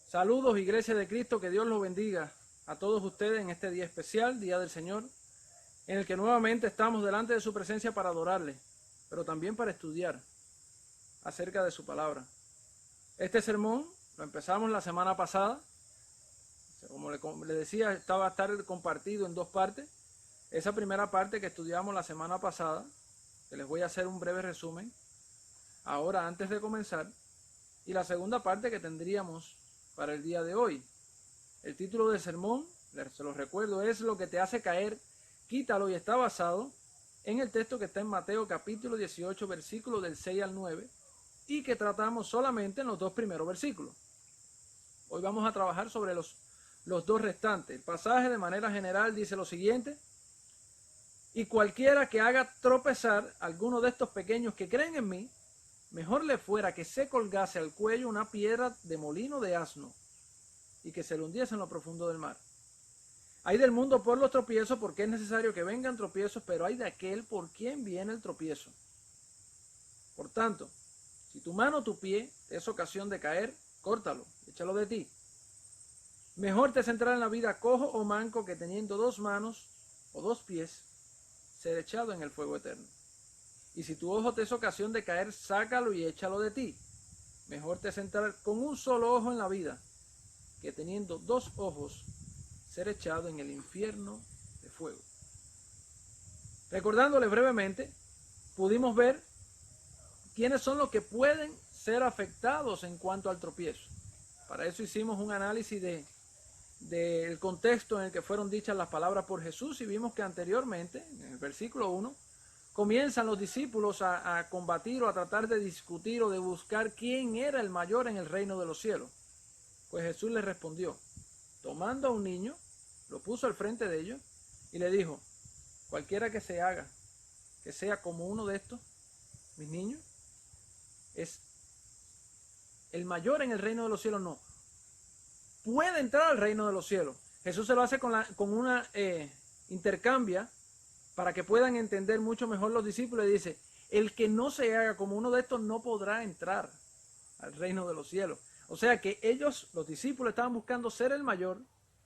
Saludos, Iglesia de Cristo, que Dios los bendiga a todos ustedes en este día especial, Día del Señor, en el que nuevamente estamos delante de su presencia para adorarle, pero también para estudiar acerca de su palabra. Este sermón lo empezamos la semana pasada, como le decía, estaba a estar compartido en dos partes. Esa primera parte que estudiamos la semana pasada, que les voy a hacer un breve resumen ahora antes de comenzar, y la segunda parte que tendríamos para el día de hoy. El título del sermón, se los recuerdo, es Lo que te hace caer, quítalo, y está basado en el texto que está en Mateo capítulo 18, versículos del 6 al 9, y que tratamos solamente en los dos primeros versículos. Hoy vamos a trabajar sobre los dos restantes. El pasaje de manera general dice lo siguiente: y cualquiera que haga tropezar a alguno de estos pequeños que creen en mí, mejor le fuera que se colgase al cuello una piedra de molino de asno y que se le hundiese en lo profundo del mar. Hay del mundo por los tropiezos, porque es necesario que vengan tropiezos, pero hay de aquel por quien viene el tropiezo. Por tanto, si tu mano o tu pie es ocasión de caer, córtalo, échalo de ti. Mejor te es entrar en la vida cojo o manco que teniendo dos manos o dos pies, ser echado en el fuego eterno. Y si tu ojo te es ocasión de caer, sácalo y échalo de ti. Mejor te es entrar con un solo ojo en la vida, que teniendo dos ojos, ser echado en el infierno de fuego. Recordándole brevemente, pudimos ver quiénes son los que pueden ser afectados en cuanto al tropiezo. Para eso hicimos un análisis del contexto en el que fueron dichas las palabras por Jesús, y vimos que anteriormente, en el versículo 1, comienzan los discípulos a combatir o a tratar de discutir o de buscar quién era el mayor en el reino de los cielos. Pues Jesús les respondió, tomando a un niño, lo puso al frente de ellos y le dijo: cualquiera que se haga, que sea como uno de estos, mis niños, es el mayor en el reino de los cielos. No puede entrar al reino de los cielos. Jesús se lo hace con una intercambia para que puedan entender mucho mejor los discípulos, y dice: el que no se haga como uno de estos no podrá entrar al reino de los cielos. O sea que ellos, los discípulos, estaban buscando ser el mayor,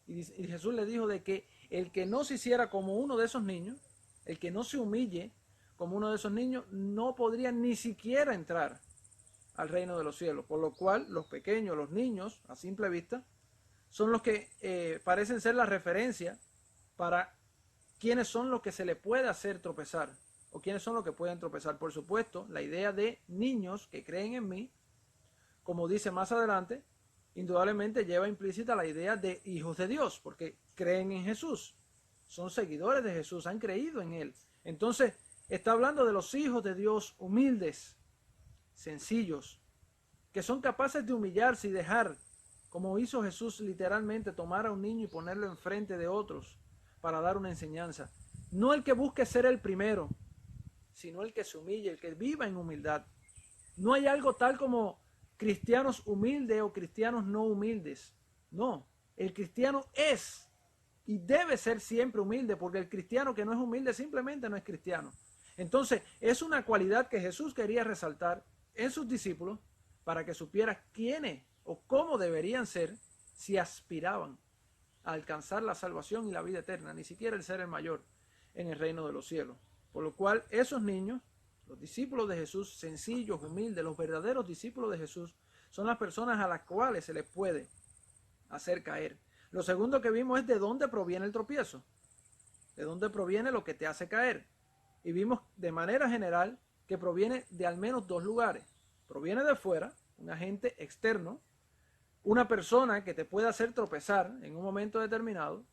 y Jesús les dijo de que el que no se hiciera como uno de esos niños, el que no se humille como uno de esos niños, no podría ni siquiera entrar al reino de los cielos. Por lo cual los pequeños, los niños, a simple vista, son los que parecen ser la referencia para quiénes son los que se le puede hacer tropezar, o quiénes son los que pueden tropezar. Por supuesto, la idea de niños que creen en mí, como dice más adelante, indudablemente lleva implícita la idea de hijos de Dios, porque creen en Jesús, son seguidores de Jesús, han creído en Él. Entonces, está hablando de los hijos de Dios humildes, sencillos, que son capaces de humillarse y dejar, como hizo Jesús literalmente, tomar a un niño y ponerlo enfrente de otros para dar una enseñanza. No el que busque ser el primero, sino el que se humille, el que viva en humildad. No hay algo tal como cristianos humildes o cristianos no humildes. No, el cristiano es y debe ser siempre humilde, porque el cristiano que no es humilde simplemente no es cristiano. Entonces, es una cualidad que Jesús quería resaltar en sus discípulos para que supieran quiénes o cómo deberían ser si aspiraban a alcanzar la salvación y la vida eterna, ni siquiera el ser el mayor en el reino de los cielos. Por lo cual, esos niños, los discípulos de Jesús, sencillos, humildes, los verdaderos discípulos de Jesús, son las personas a las cuales se les puede hacer caer. Lo segundo que vimos es de dónde proviene el tropiezo, de dónde proviene lo que te hace caer. Y vimos de manera general que proviene de al menos dos lugares. Proviene de fuera, un agente externo, una persona que te puede hacer tropezar en un momento determinado,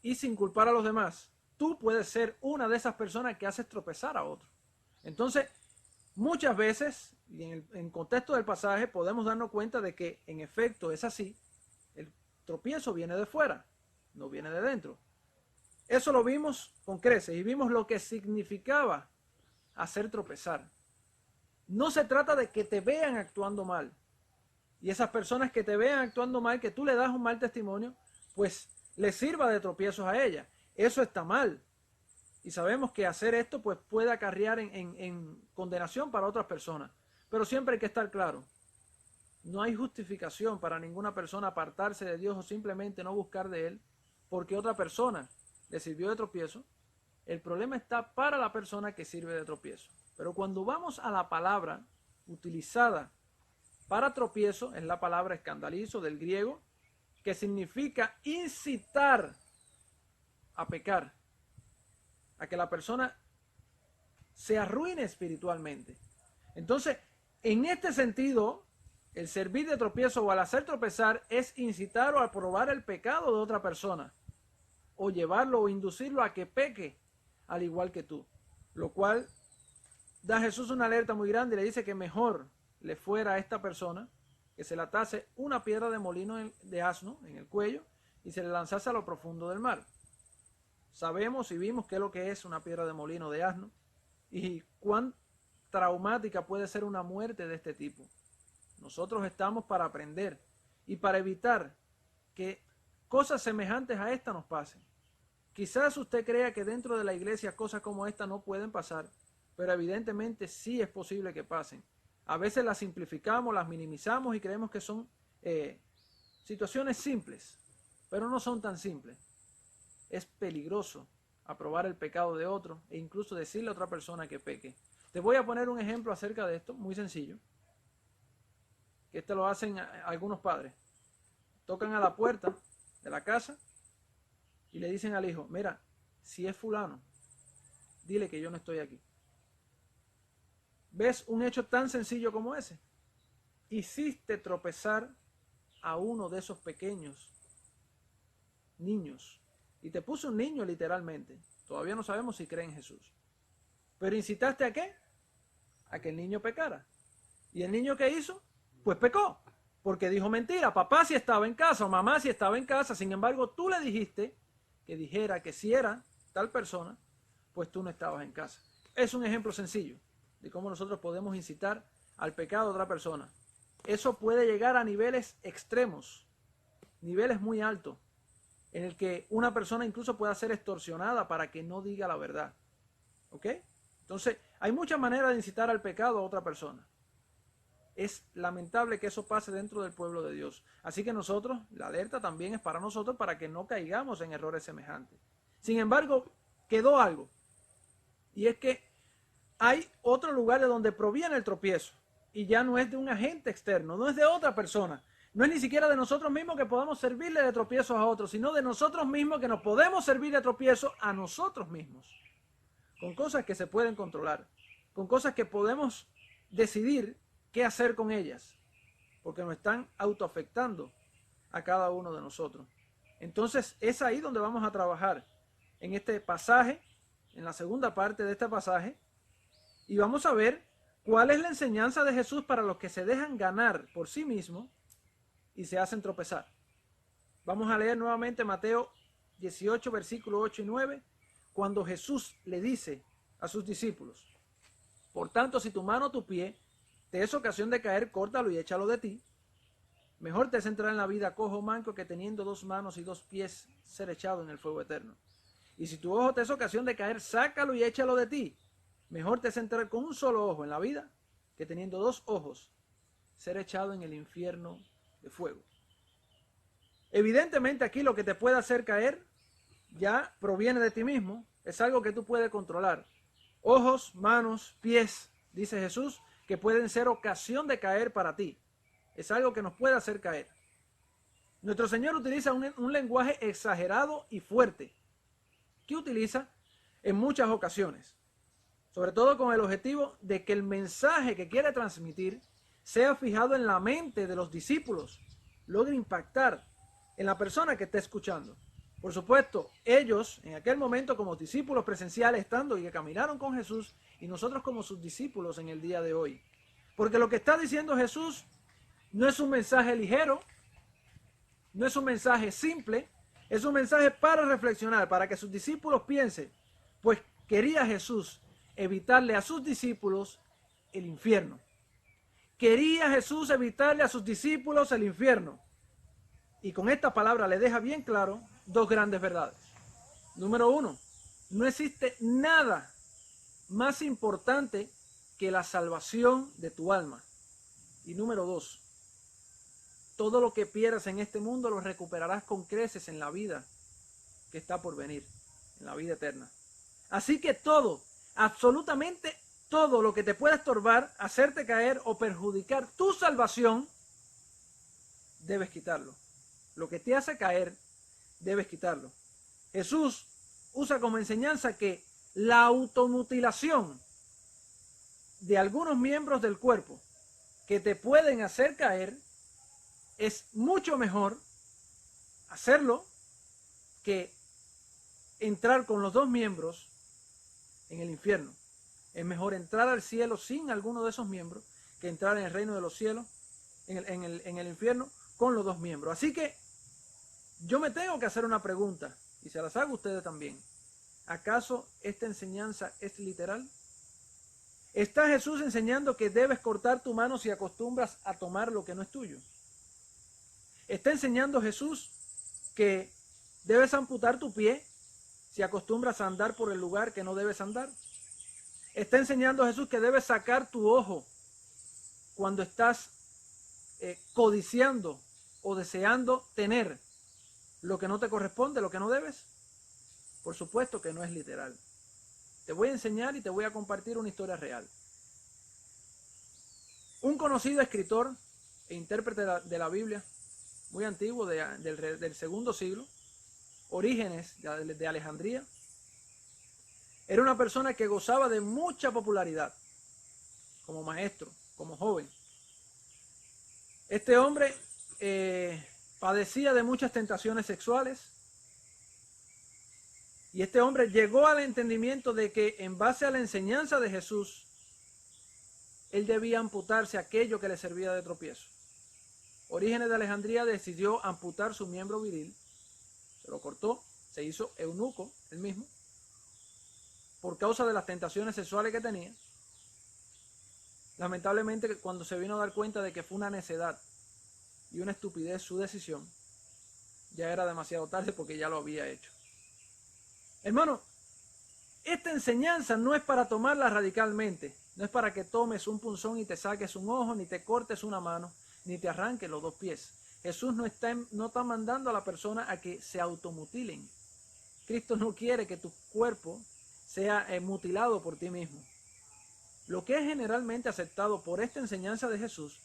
y sin culpar a los demás, tú puedes ser una de esas personas que haces tropezar a otro. Entonces, muchas veces, y en contexto del pasaje, podemos darnos cuenta de que en efecto es así. El tropiezo viene de fuera, no viene de dentro. Eso lo vimos con creces y vimos lo que significaba hacer tropezar. No se trata de que te vean actuando mal. Y esas personas que te vean actuando mal, que tú le das un mal testimonio, pues les sirva de tropiezos a ellas. Eso está mal. Y sabemos que hacer esto pues puede acarrear en condenación para otras personas. Pero siempre hay que estar claro. No hay justificación para ninguna persona apartarse de Dios o simplemente no buscar de Él porque otra persona le sirvió de tropiezo. El problema está para la persona que sirve de tropiezo. Pero cuando vamos a la palabra utilizada para tropiezo, es la palabra escandalizo del griego, que significa incitar a pecar, a que la persona se arruine espiritualmente. Entonces, en este sentido, el servir de tropiezo o al hacer tropezar es incitar o aprobar el pecado de otra persona, o llevarlo o inducirlo a que peque al igual que tú, lo cual da a Jesús una alerta muy grande y le dice que mejor le fuera a esta persona que se le atase una piedra de molino de asno en el cuello y se le lanzase a lo profundo del mar. Sabemos y vimos qué es lo que es una piedra de molino de asno y cuán traumática puede ser una muerte de este tipo. Nosotros estamos para aprender y para evitar que cosas semejantes a esta nos pasen. Quizás usted crea que dentro de la iglesia cosas como esta no pueden pasar, pero evidentemente sí es posible que pasen. A veces las simplificamos, las minimizamos y creemos que son situaciones simples, pero no son tan simples. Es peligroso aprobar el pecado de otro e incluso decirle a otra persona que peque. Te voy a poner un ejemplo acerca de esto, muy sencillo, que esto lo hacen algunos padres. Tocan a la puerta de la casa y le dicen al hijo, mira, si es fulano, dile que yo no estoy aquí. ¿Ves un hecho tan sencillo como ese? Hiciste tropezar a uno de esos pequeños niños. Y te puso un niño literalmente. Todavía no sabemos si cree en Jesús. Pero incitaste ¿a qué? A que el niño pecara. ¿Y el niño qué hizo? Pues pecó. Porque dijo mentira. Papá sí estaba en casa o mamá sí estaba en casa. Sin embargo, tú le dijiste que dijera que si era tal persona, pues tú no estabas en casa. Es un ejemplo sencillo de cómo nosotros podemos incitar al pecado de otra persona. Eso puede llegar a niveles extremos, niveles muy altos, en el que una persona incluso pueda ser extorsionada para que no diga la verdad. ¿Ok? Entonces, hay muchas maneras de incitar al pecado a otra persona. Es lamentable que eso pase dentro del pueblo de Dios. Así que nosotros, la alerta también es para nosotros, para que no caigamos en errores semejantes. Sin embargo, quedó algo. Y es que hay otro lugar de donde proviene el tropiezo. Y ya no es de un agente externo, no es de otra persona. No es ni siquiera de nosotros mismos que podamos servirle de tropiezos a otros, sino de nosotros mismos que nos podemos servir de tropiezo a nosotros mismos. Con cosas que se pueden controlar, con cosas que podemos decidir qué hacer con ellas, porque nos están autoafectando a cada uno de nosotros. Entonces es ahí donde vamos a trabajar en este pasaje, en la segunda parte de este pasaje, y vamos a ver cuál es la enseñanza de Jesús para los que se dejan ganar por sí mismos y se hacen tropezar. Vamos a leer nuevamente Mateo 18, versículos 8 y 9, cuando Jesús le dice a sus discípulos, por tanto, si tu mano o tu pie te es ocasión de caer, córtalo y échalo de ti. Mejor te es entrar en la vida cojo o manco que teniendo 2 manos y 2 pies ser echado en el fuego eterno. Y si tu ojo te es ocasión de caer, sácalo y échalo de ti. Mejor te es entrar con un solo ojo en la vida que teniendo 2 ojos ser echado en el infierno de fuego. Evidentemente aquí lo que te puede hacer caer ya proviene de ti mismo, es algo que tú puedes controlar. Ojos, manos, pies, dice Jesús, que pueden ser ocasión de caer para ti. Es algo que nos puede hacer caer. Nuestro Señor utiliza un lenguaje exagerado y fuerte, que utiliza en muchas ocasiones, sobre todo con el objetivo de que el mensaje que quiere transmitir sea fijado en la mente de los discípulos, logre impactar en la persona que está escuchando. Por supuesto, ellos en aquel momento como discípulos presenciales estando y que caminaron con Jesús, y nosotros como sus discípulos en el día de hoy. Porque lo que está diciendo Jesús no es un mensaje ligero, no es un mensaje simple, es un mensaje para reflexionar, para que sus discípulos piensen, pues quería Jesús evitarle a sus discípulos el infierno. Quería Jesús evitarle a sus discípulos el infierno. Y con esta palabra le deja bien claro 2 grandes verdades. Número 1, no existe nada más importante que la salvación de tu alma. Y número 2, todo lo que pierdas en este mundo lo recuperarás con creces en la vida que está por venir, en la vida eterna. Así que todo, absolutamente todo lo que te pueda estorbar, hacerte caer o perjudicar tu salvación, debes quitarlo. Lo que te hace caer, debes quitarlo. Jesús usa como enseñanza que la automutilación de algunos miembros del cuerpo que te pueden hacer caer, es mucho mejor hacerlo que entrar con los dos miembros en el infierno. Es mejor entrar al cielo sin alguno de esos miembros que entrar en el reino de los cielos, en el infierno, con los dos miembros. Así que yo me tengo que hacer una pregunta, y se las hago a ustedes también. ¿Acaso esta enseñanza es literal? ¿Está Jesús enseñando que debes cortar tu mano si acostumbras a tomar lo que no es tuyo? ¿Está enseñando Jesús que debes amputar tu pie si acostumbras a andar por el lugar que no debes andar? ¿Está enseñando Jesús que debes sacar tu ojo cuando estás codiciando o deseando tener lo que no te corresponde, lo que no debes? Por supuesto que no es literal. Te voy a enseñar y te voy a compartir una historia real. Un conocido escritor e intérprete de la Biblia, muy antiguo, del segundo siglo, Orígenes de Alejandría, era una persona que gozaba de mucha popularidad como maestro, como joven. Este hombre padecía de muchas tentaciones sexuales, y este hombre llegó al entendimiento de que en base a la enseñanza de Jesús, él debía amputarse aquello que le servía de tropiezo. Orígenes de Alejandría decidió amputar su miembro viril, se lo cortó, se hizo eunuco él mismo, por causa de las tentaciones sexuales que tenía. Lamentablemente, cuando se vino a dar cuenta de que fue una necedad y una estupidez su decisión, ya era demasiado tarde porque ya lo había hecho. Hermano, esta enseñanza no es para tomarla radicalmente, no es para que tomes un punzón y te saques un ojo, ni te cortes una mano, ni te arranques los dos pies. Jesús no está mandando a la persona a que se automutilen. Cristo no quiere que tu cuerpo sea mutilado por ti mismo. Lo que es generalmente aceptado por esta enseñanza de Jesús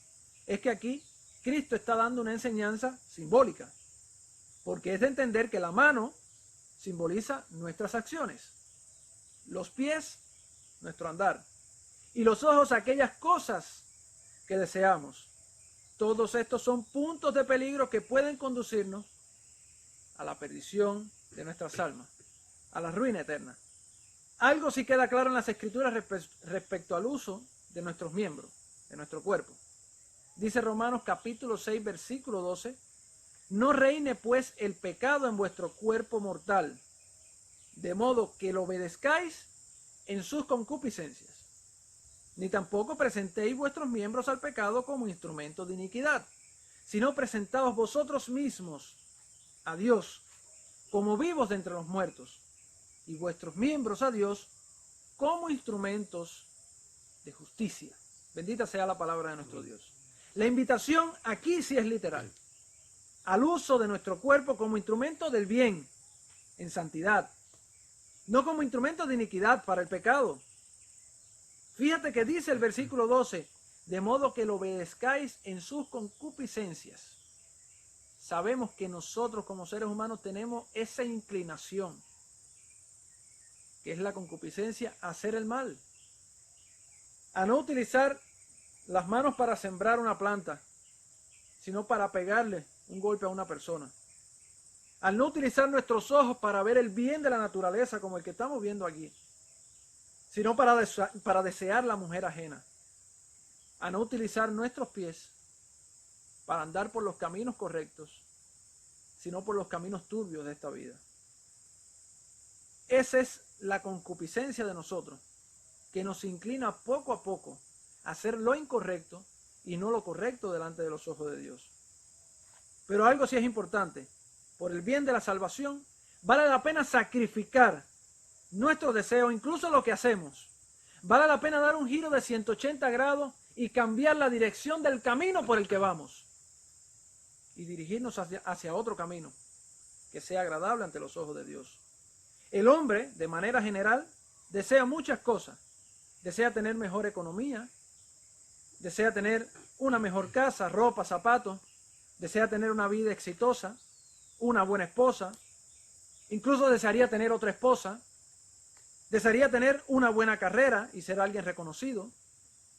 es que aquí Cristo está dando una enseñanza simbólica, porque es de entender que la mano simboliza nuestras acciones, los pies nuestro andar, y los ojos aquellas cosas que deseamos. Todos estos son puntos de peligro que pueden conducirnos a la perdición de nuestras almas, a la ruina eterna. Algo sí queda claro en las Escrituras respecto al uso de nuestros miembros, de nuestro cuerpo. Dice Romanos capítulo 6, versículo 12, no reine pues el pecado en vuestro cuerpo mortal, de modo que lo obedezcáis en sus concupiscencias, ni tampoco presentéis vuestros miembros al pecado como instrumentos de iniquidad, sino presentaos vosotros mismos a Dios como vivos de entre los muertos, y vuestros miembros a Dios como instrumentos de justicia. Bendita sea la palabra de nuestro Dios. La invitación aquí sí es literal, al uso de nuestro cuerpo como instrumento del bien, en santidad, no como instrumento de iniquidad para el pecado. Fíjate que dice el versículo 12, de modo que lo obedezcáis en sus concupiscencias. Sabemos que nosotros como seres humanos tenemos esa inclinación, que es la concupiscencia, a hacer el mal, a no utilizar las manos para sembrar una planta, sino para pegarle un golpe a una persona, al no utilizar nuestros ojos para ver el bien de la naturaleza como el que estamos viendo aquí, sino para desear la mujer ajena, a no utilizar nuestros pies para andar por los caminos correctos, sino por los caminos turbios de esta vida. Esa es la concupiscencia de nosotros, que nos inclina poco a poco a hacer lo incorrecto y no lo correcto delante de los ojos de Dios. Pero algo sí es importante, por el bien de la salvación, vale la pena sacrificar nuestros deseos, incluso lo que hacemos. Vale la pena dar un giro de 180 grados y cambiar la dirección del camino por el que vamos. y dirigirnos hacia otro camino que sea agradable ante los ojos de Dios. El hombre, de manera general, desea muchas cosas. Desea tener mejor economía, desea tener una mejor casa, ropa, zapatos, desea tener una vida exitosa, una buena esposa, incluso desearía tener otra esposa, desearía tener una buena carrera y ser alguien reconocido,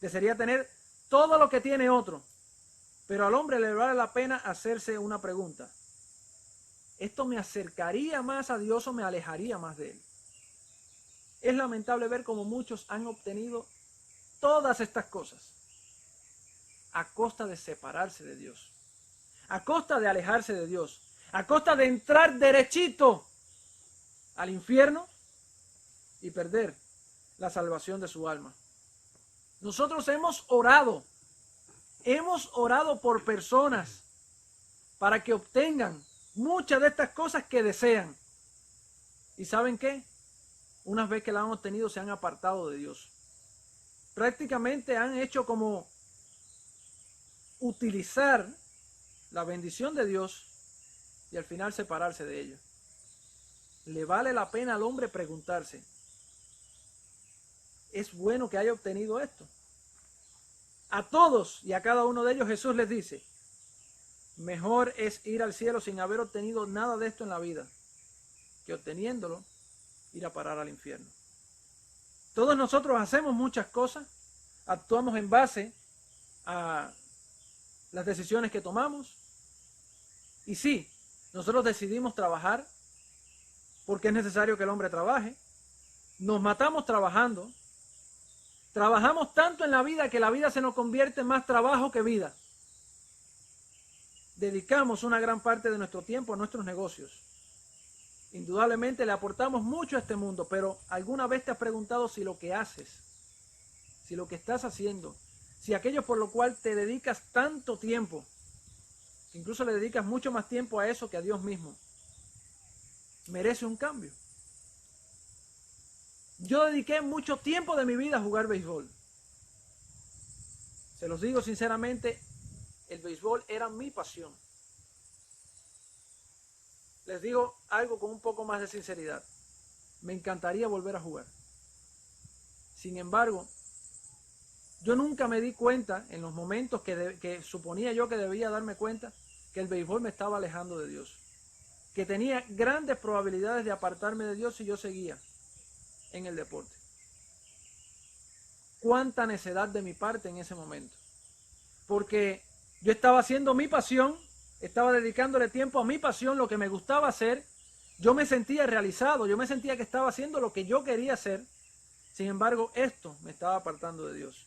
desearía tener todo lo que tiene otro, pero al hombre le vale la pena hacerse una pregunta: ¿esto me acercaría más a Dios o me alejaría más de Él? Es lamentable ver cómo muchos han obtenido todas estas cosas a costa de separarse de Dios, a costa de alejarse de Dios, a costa de entrar derechito al infierno y perder la salvación de su alma. Nosotros hemos orado por personas para que obtengan muchas de estas cosas que desean. ¿Y saben qué? Una vez que la han obtenido, se han apartado de Dios. Prácticamente han hecho como utilizar la bendición de Dios y al final separarse de ella. Le vale la pena al hombre preguntarse: ¿es bueno que haya obtenido esto? A todos y a cada uno de ellos Jesús les dice: mejor es ir al cielo sin haber obtenido nada de esto en la vida, que obteniéndolo, ir a parar al infierno. Todos nosotros hacemos muchas cosas, actuamos en base a las decisiones que tomamos. Y sí, nosotros decidimos trabajar porque es necesario que el hombre trabaje. Nos matamos trabajando. Trabajamos tanto en la vida que la vida se nos convierte en más trabajo que vida. Dedicamos una gran parte de nuestro tiempo a nuestros negocios. Indudablemente le aportamos mucho a este mundo, pero ¿alguna vez te has preguntado si lo que haces, si lo que estás haciendo, si aquello por lo cual te dedicas tanto tiempo, incluso le dedicas mucho más tiempo a eso que a Dios mismo, merece un cambio? Yo dediqué mucho tiempo de mi vida a jugar béisbol. Se los digo sinceramente, el béisbol era mi pasión. Les digo algo con un poco más de sinceridad: me encantaría volver a jugar. Sin embargo, yo nunca me di cuenta, en los momentos que suponía yo que debía darme cuenta, que el béisbol me estaba alejando de Dios, que tenía grandes probabilidades de apartarme de Dios si yo seguía en el deporte. Cuánta necedad de mi parte en ese momento, porque yo estaba haciendo mi pasión, estaba dedicándole tiempo a mi pasión, lo que me gustaba hacer. Yo me sentía realizado, yo me sentía que estaba haciendo lo que yo quería hacer. Sin embargo, esto me estaba apartando de Dios.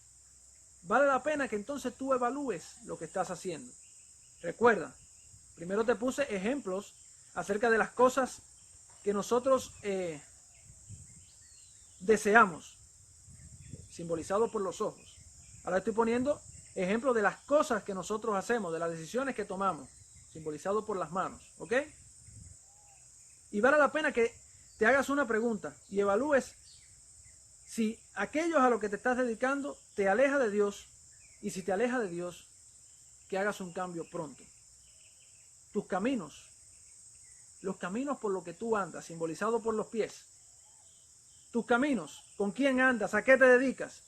Vale la pena que entonces tú evalúes lo que estás haciendo. Recuerda, primero te puse ejemplos acerca de las cosas que nosotros deseamos, simbolizado por los ojos. Ahora estoy poniendo ejemplos de las cosas que nosotros hacemos, de las decisiones que tomamos, simbolizado por las manos, ¿ok? Y vale la pena que te hagas una pregunta y evalúes si aquellos a lo que te estás dedicando te aleja de Dios, y si te aleja de Dios, que hagas un cambio pronto. Tus caminos, los caminos por los que tú andas, simbolizado por los pies. Tus caminos, ¿con quién andas? ¿A qué te dedicas?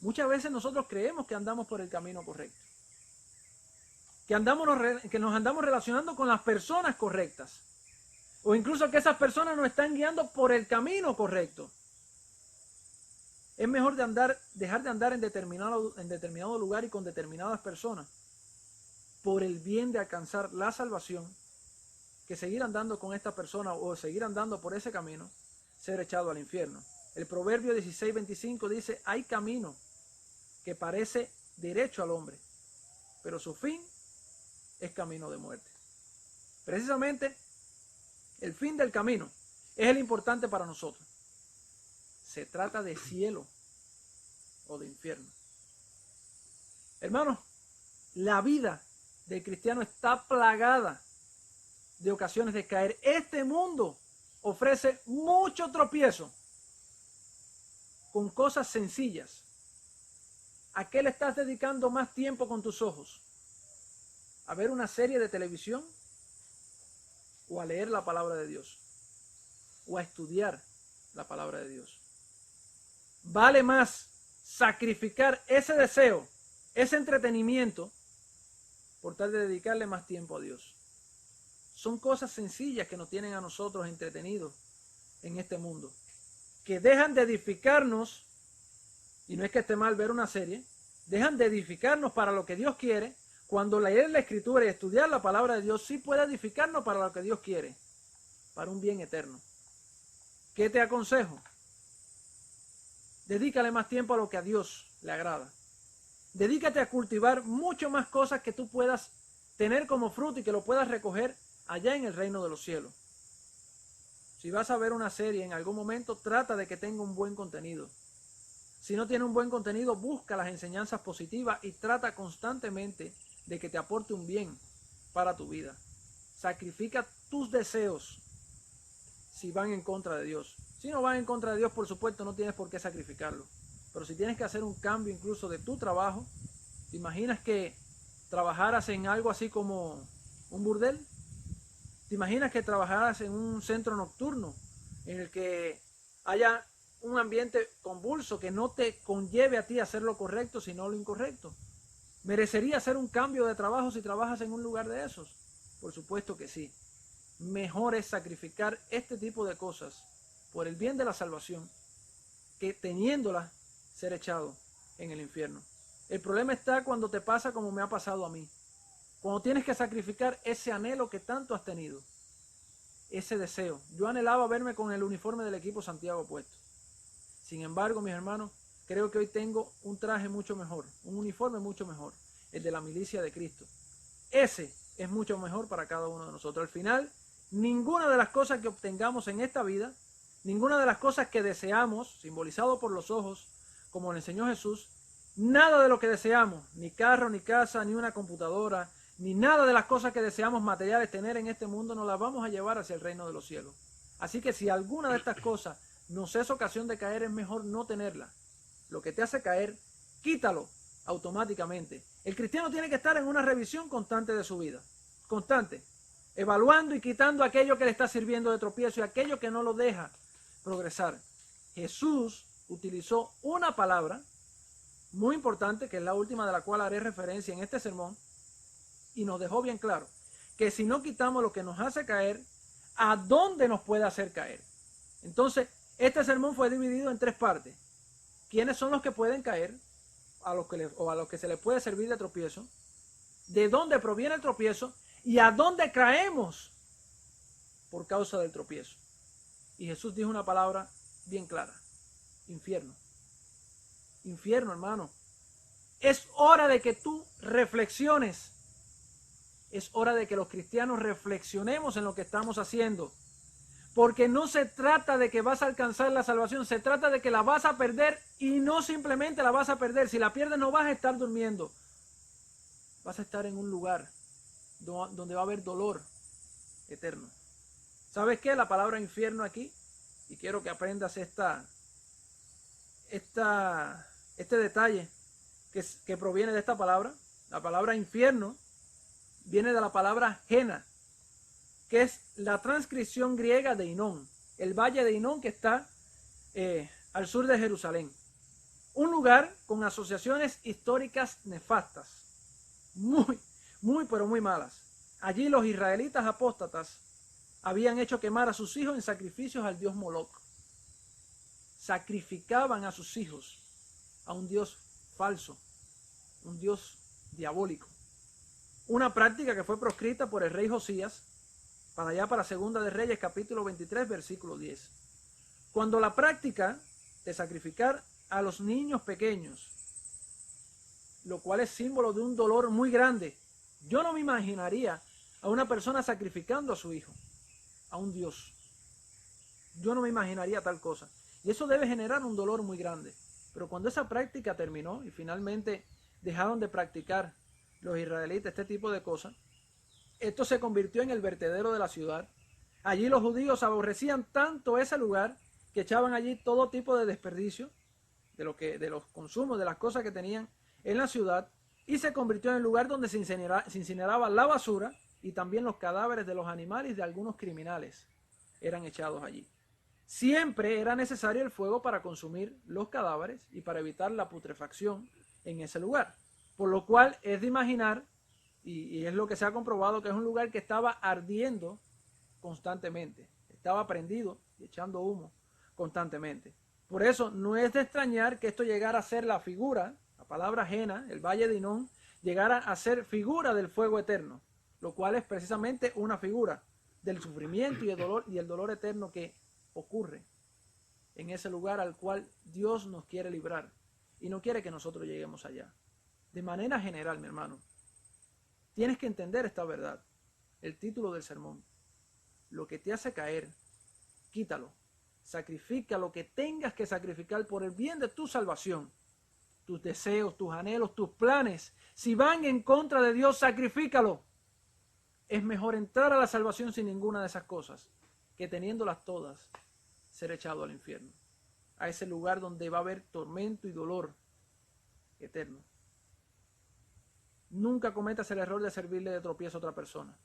Muchas veces nosotros creemos que andamos por el camino correcto, que nos andamos relacionando con las personas correctas, o incluso que esas personas nos están guiando por el camino correcto. Es mejor dejar de andar en determinado lugar y con determinadas personas por el bien de alcanzar la salvación, que seguir andando con esta persona o seguir andando por ese camino, ser echado al infierno. El Proverbio 16:25 dice: hay camino que parece derecho al hombre, pero su fin es camino de muerte. Precisamente el fin del camino es el importante para nosotros. Se trata de cielo o de infierno. Hermanos, la vida del cristiano está plagada de ocasiones de caer. Este mundo ofrece mucho tropiezo con cosas sencillas. ¿A qué le estás dedicando más tiempo con tus ojos? a ver una serie de televisión o a leer la palabra de Dios o a estudiar la palabra de Dios? Vale más sacrificar ese deseo, ese entretenimiento, por tal de dedicarle más tiempo a Dios. Son cosas sencillas que nos tienen a nosotros entretenidos en este mundo, que dejan de edificarnos, y no es que esté mal ver una serie, dejan de edificarnos para lo que Dios quiere, cuando leer la Escritura y estudiar la palabra de Dios sí puede edificarnos para lo que Dios quiere, para un bien eterno. ¿Qué te aconsejo? Dedícale más tiempo a lo que a Dios le agrada. Dedícate a cultivar mucho más cosas que tú puedas tener como fruto y que lo puedas recoger allá en el reino de los cielos. Si vas a ver una serie en algún momento, trata de que tenga un buen contenido. Si no tiene un buen contenido, busca las enseñanzas positivas y trata constantemente de que te aporte un bien para tu vida. Sacrifica tus deseos si van en contra de Dios. Si no van en contra de Dios, por supuesto, no tienes por qué sacrificarlo. Pero si tienes que hacer un cambio incluso de tu trabajo, ¿te imaginas que trabajaras en algo así como un burdel? ¿Te imaginas que trabajaras en un centro nocturno en el que haya un ambiente convulso que no te conlleve a ti a hacer lo correcto, sino lo incorrecto? ¿Merecería hacer un cambio de trabajo si trabajas en un lugar de esos? Por supuesto que sí. Mejor es sacrificar este tipo de cosas por el bien de la salvación que teniéndolas ser echado en el infierno. El problema está cuando te pasa como me ha pasado a mí. Cuando tienes que sacrificar ese anhelo que tanto has tenido, ese deseo. Yo anhelaba verme con el uniforme del equipo Santiago puesto. Sin embargo, mis hermanos, creo que hoy tengo un traje mucho mejor, un uniforme mucho mejor, el de la milicia de Cristo. Ese es mucho mejor para cada uno de nosotros. Al final, ninguna de las cosas que obtengamos en esta vida, ninguna de las cosas que deseamos, simbolizado por los ojos, como le enseñó Jesús, nada de lo que deseamos, ni carro, ni casa, ni una computadora, ni nada de las cosas que deseamos materiales tener en este mundo, nos las vamos a llevar hacia el reino de los cielos. Así que si alguna de estas cosas nos es ocasión de caer, es mejor no tenerla. Lo que te hace caer, quítalo automáticamente. El cristiano tiene que estar en una revisión constante de su vida, constante, evaluando y quitando aquello que le está sirviendo de tropiezo y aquello que no lo deja progresar. Jesús utilizó una palabra muy importante, que es la última de la cual haré referencia en este sermón, y nos dejó bien claro que si no quitamos lo que nos hace caer, ¿a dónde nos puede hacer caer? Entonces, este sermón fue dividido en tres partes. ¿Quiénes son los que pueden caer? A los que se les puede servir de tropiezo. ¿De dónde proviene el tropiezo? ¿Y a dónde caemos por causa del tropiezo? Y Jesús dijo una palabra bien clara: infierno. Infierno, hermano. Es hora de que tú reflexiones. Es hora de que los cristianos reflexionemos en lo que estamos haciendo. Porque no se trata de que vas a alcanzar la salvación, se trata de que la vas a perder, y no simplemente la vas a perder. Si la pierdes, no vas a estar durmiendo. Vas a estar en un lugar donde va a haber dolor eterno. ¿Sabes qué? La palabra infierno aquí, y quiero que aprendas este detalle que proviene de esta palabra. La palabra infierno viene de la palabra Gena, que es la transcripción griega de Hinón, el valle de Hinón que está al sur de Jerusalén. Un lugar con asociaciones históricas nefastas, pero muy malas. Allí los israelitas apóstatas habían hecho quemar a sus hijos en sacrificios al dios Moloc. Sacrificaban a sus hijos a un dios falso, un dios diabólico. Una práctica que fue proscrita por el rey Josías para allá, para Segunda de Reyes, capítulo 23, versículo 10. Cuando la práctica de sacrificar a los niños pequeños, lo cual es símbolo de un dolor muy grande, yo no me imaginaría a una persona sacrificando a su hijo, a un dios. Yo no me imaginaría tal cosa. Y eso debe generar un dolor muy grande. Pero cuando esa práctica terminó y finalmente dejaron de practicar los israelitas este tipo de cosas, esto se convirtió en el vertedero de la ciudad. Allí los judíos aborrecían tanto ese lugar que echaban allí todo tipo de desperdicio de los consumos, de las cosas que tenían en la ciudad, y se convirtió en el lugar donde se incineraba la basura y también los cadáveres de los animales y de algunos criminales eran echados allí. Siempre era necesario el fuego para consumir los cadáveres y para evitar la putrefacción en ese lugar. Por lo cual es de imaginar, y es lo que se ha comprobado, que es un lugar que estaba ardiendo constantemente. Estaba prendido y echando humo constantemente. Por eso no es de extrañar que esto llegara a ser la figura, la palabra ajena, el valle de Hinón, llegara a ser figura del fuego eterno, lo cual es precisamente una figura del sufrimiento y el dolor eterno que ocurre en ese lugar al cual Dios nos quiere librar y no quiere que nosotros lleguemos allá. De manera general, mi hermano, tienes que entender esta verdad. El título del sermón: lo que te hace caer, quítalo. Sacrifica lo que tengas que sacrificar por el bien de tu salvación. Tus deseos, tus anhelos, tus planes, si van en contra de Dios, sacrifícalo. Es mejor entrar a la salvación sin ninguna de esas cosas que teniéndolas todas ser echado al infierno, a ese lugar donde va a haber tormento y dolor eterno. Nunca cometas el error de servirle de tropiezo a otra persona.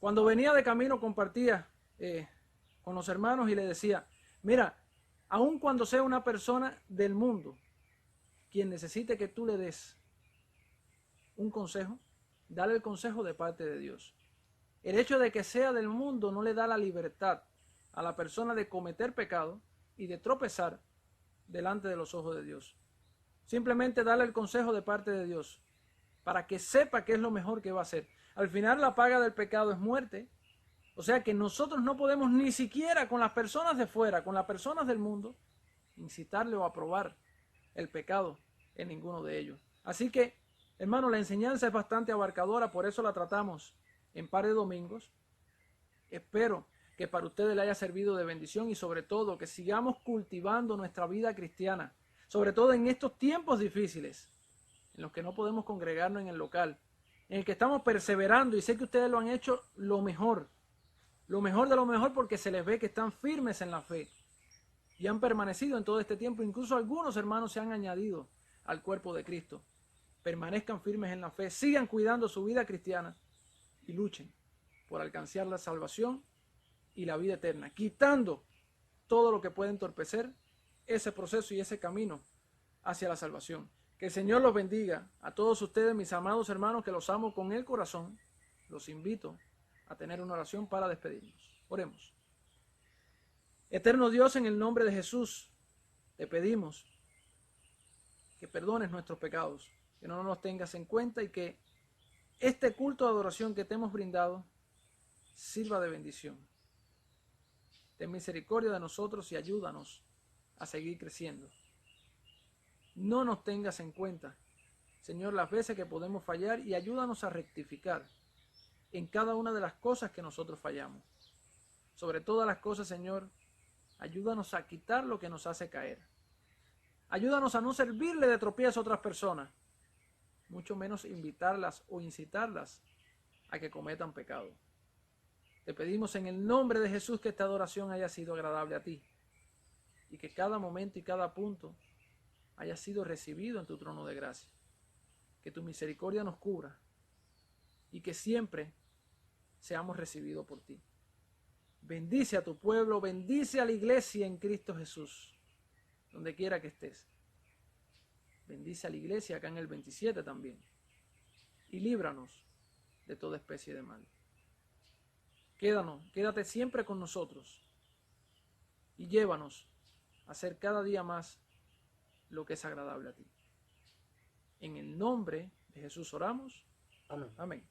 Cuando venía de camino compartía con los hermanos y le decía: mira, aun cuando sea una persona del mundo quien necesite que tú le des un consejo, dale el consejo de parte de Dios. El hecho de que sea del mundo no le da la libertad a la persona de cometer pecado y de tropezar delante de los ojos de Dios. Simplemente dale el consejo de parte de Dios para que sepa qué es lo mejor que va a hacer. Al final la paga del pecado es muerte. O sea que nosotros no podemos ni siquiera con las personas de fuera, con las personas del mundo, incitarle o aprobar el pecado en ninguno de ellos. Así que, hermano, la enseñanza es bastante abarcadora, por eso la tratamos en par de domingos. Espero que para ustedes le haya servido de bendición y sobre todo que sigamos cultivando nuestra vida cristiana, sobre todo en estos tiempos difíciles, en los que no podemos congregarnos en el local, en el que estamos perseverando, y sé que ustedes lo han hecho lo mejor de lo mejor, porque se les ve que están firmes en la fe y han permanecido en todo este tiempo. Incluso algunos hermanos se han añadido al cuerpo de Cristo. Permanezcan firmes en la fe, sigan cuidando su vida cristiana y luchen por alcanzar la salvación y la vida eterna, quitando todo lo que pueda entorpecer ese proceso y ese camino hacia la salvación. Que el Señor los bendiga a todos ustedes, mis amados hermanos, que los amo con el corazón. Los invito a tener una oración para despedirnos. Oremos. Eterno Dios, en el nombre de Jesús, te pedimos que perdones nuestros pecados, que no nos tengas en cuenta y que este culto de adoración que te hemos brindado sirva de bendición. Ten misericordia de nosotros y ayúdanos a seguir creciendo. No nos tengas en cuenta, Señor, las veces que podemos fallar, y ayúdanos a rectificar en cada una de las cosas que nosotros fallamos. Sobre todas las cosas, Señor, ayúdanos a quitar lo que nos hace caer. Ayúdanos a no servirle de tropiezo a otras personas, mucho menos invitarlas o incitarlas a que cometan pecado. Te pedimos en el nombre de Jesús que esta adoración haya sido agradable a ti y que cada momento y cada punto haya sido recibido en tu trono de gracia. Que tu misericordia nos cubra y que siempre seamos recibidos por ti. Bendice a tu pueblo, bendice a la iglesia en Cristo Jesús, donde quiera que estés. Bendice a la iglesia acá en el 27 también. Y líbranos de toda especie de mal. Quédate siempre con nosotros y llévanos a hacer cada día más lo que es agradable a ti. En el nombre de Jesús oramos. Amén. Amén.